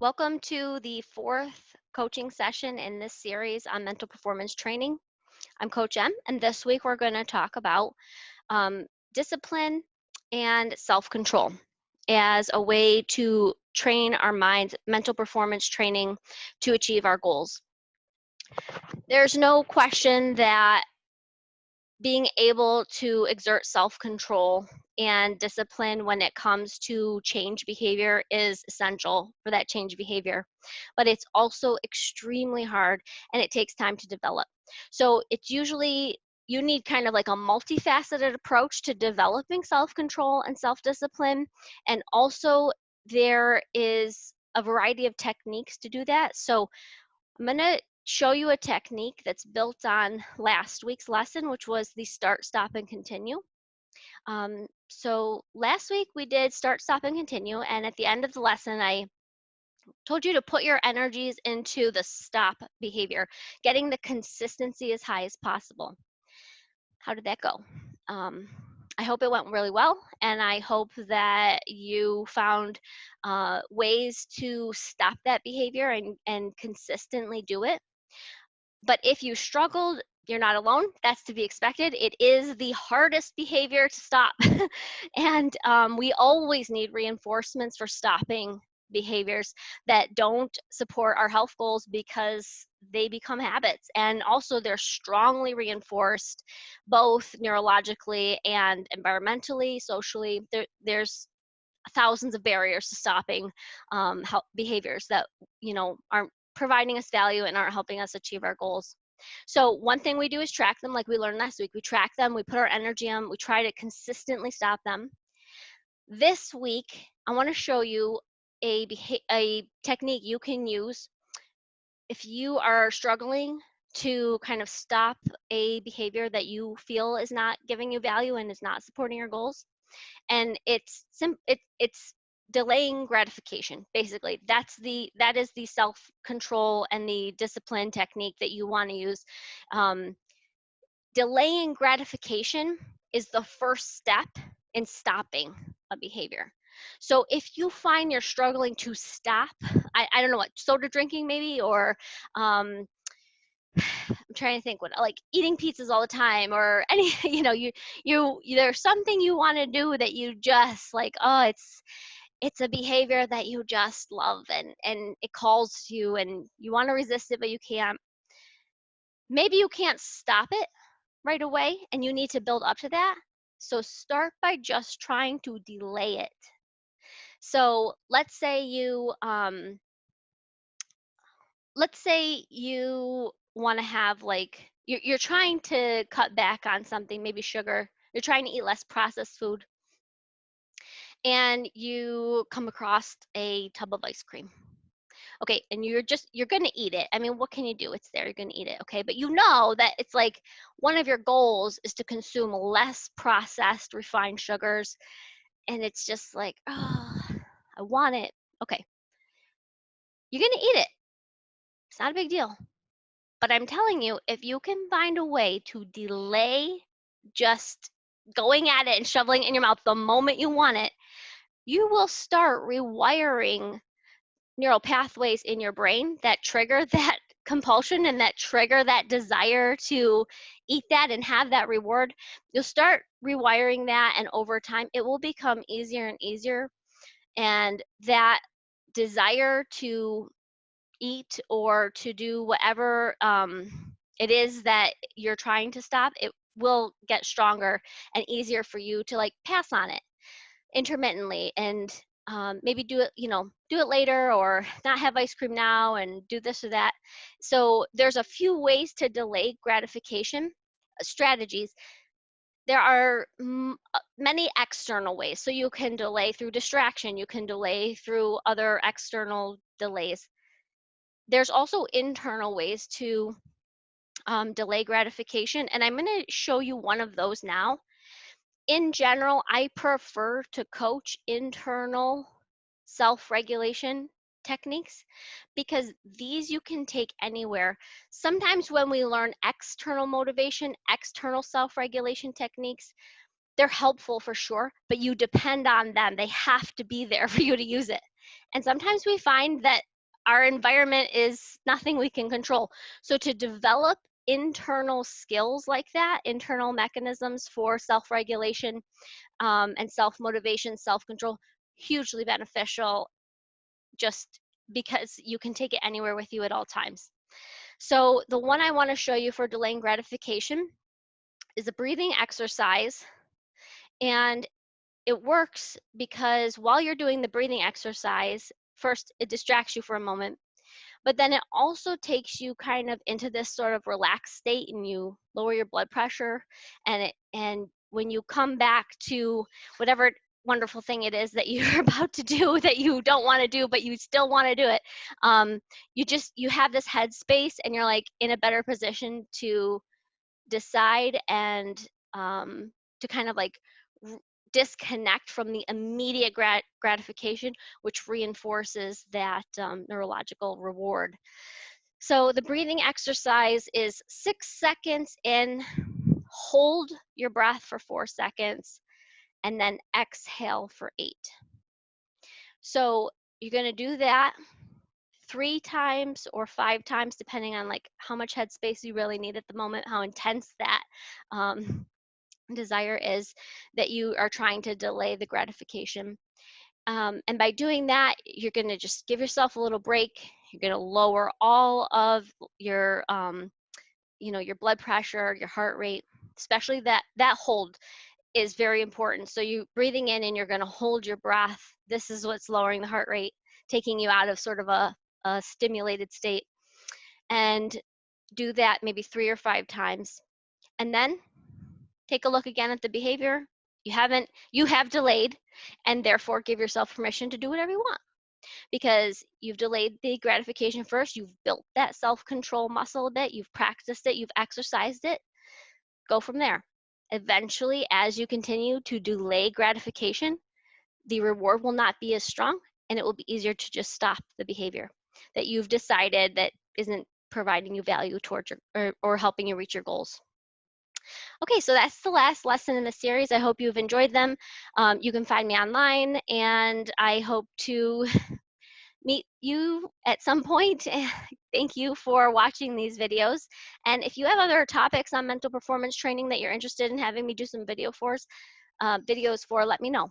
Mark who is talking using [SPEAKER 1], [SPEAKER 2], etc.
[SPEAKER 1] Welcome to the fourth coaching session in this series on mental performance training. I'm Coach M, and this week we're going to talk about um, discipline and self-control as a way to train our minds, mental performance training to achieve our goals. There's no question that being able to exert self-control and discipline when it comes to change behavior is essential for that change behavior. But it's also extremely hard and it takes time to develop. So it's usually, you need kind of like a multifaceted approach to developing self-control and self-discipline. And also there is a variety of techniques to do that. So I'm going to show you a technique that's built on last week's lesson, which was the start, stop, and continue. So last week we did start, stop, and continue. And at the end of the lesson, I told you to put your energies into the stop behavior, getting the consistency as high as possible. How did that go? I hope it went really well, and I hope that you found ways to stop that behavior and consistently do it. But if you struggled, you're not alone. That's to be expected. It is the hardest behavior to stop. And we always need reinforcements for stopping behaviors that don't support our health goals because they become habits. And also, they're strongly reinforced both neurologically and environmentally, socially. There's thousands of barriers to stopping behaviors that aren't providing us value and aren't helping us achieve our goals. So one thing we do is track them, like we learned last week. We track them, we put our energy on, we try to consistently stop them. This week, I want to show you a technique you can use if you are struggling to kind of stop a behavior that you feel is not giving you value and is not supporting your goals. And it's delaying gratification. Basically, that is the self-control and the discipline technique that you want to use. Delaying gratification is the first step in stopping a behavior. So if you find you're struggling to stop, I don't know what, soda drinking maybe, or I'm trying to think what, like eating pizzas all the time, or any, you there's something you want to do that you just like, oh, it's a behavior that you just love and it calls to you and you want to resist it, but you can't. Maybe you can't stop it right away and you need to build up to that. So start by just trying to delay it. So let's say you want to have, like, you're trying to cut back on something, maybe sugar. You're trying to eat less processed food, and you come across a tub of ice cream. Okay, and you're gonna eat it. I mean, what can you do? It's there, you're gonna eat it, okay? But you know that it's like one of your goals is to consume less processed refined sugars, and it's just like, oh, I want it. Okay, you're gonna eat it. It's not a big deal. But I'm telling you, if you can find a way to delay just going at it and shoveling it in your mouth the moment you want it, you will start rewiring neural pathways in your brain that trigger that compulsion and that trigger that desire to eat that and have that reward. You'll start rewiring that, and over time, it will become easier and easier. And that desire to eat or to do whatever it is that you're trying to stop, it will get stronger and easier for you to like pass on it intermittently and maybe do it later, or not have ice cream now and do this or that. So there's a few ways to delay gratification strategies. There are many external ways. So you can delay through distraction, you can delay through other external delays. There's also internal ways to delay gratification, and I'm going to show you one of those now. In general, I prefer to coach internal self-regulation techniques because these you can take anywhere. Sometimes when we learn external motivation, external self-regulation techniques, they're helpful for sure, but you depend on them. They have to be there for you to use it. And sometimes we find that our environment is nothing we can control. So to develop internal skills like that, internal mechanisms for self-regulation and self-motivation, self-control, hugely beneficial, just because you can take it anywhere with you at all times. So the one I want to show you for delaying gratification is a breathing exercise. And it works because while you're doing the breathing exercise, first it distracts you for a moment, but then it also takes you kind of into this sort of relaxed state, and you lower your blood pressure, and when you come back to whatever wonderful thing it is that you're about to do that you don't want to do but you still want to do it, you have this headspace, and you're like in a better position to decide and to kind of like disconnect from the immediate gratification, which reinforces that neurological reward. So the breathing exercise is 6 seconds in, hold your breath for 4 seconds, and then exhale for 8. So you're going to do that 3 times or 5 times, depending on like how much headspace you really need at the moment, how intense that desire is that you are trying to delay the gratification. And by doing that, you're going to just give yourself a little break. You're going to lower all of your, your blood pressure, your heart rate, especially that hold is very important. So you breathing in and you're going to hold your breath. This is what's lowering the heart rate, taking you out of sort of a stimulated state. And do that maybe 3 or 5 times. And then take a look again at the behavior. You have delayed, and therefore give yourself permission to do whatever you want, because you've delayed the gratification first. You've built that self-control muscle a bit. You've practiced it. You've exercised it. Go from there. Eventually, as you continue to delay gratification, the reward will not be as strong, and it will be easier to just stop the behavior that you've decided that isn't providing you value towards or helping you reach your goals. Okay, so that's the last lesson in the series. I hope you've enjoyed them. You can find me online, and I hope to meet you at some point. Thank you for watching these videos. And if you have other topics on mental performance training that you're interested in having me do some videos for, let me know.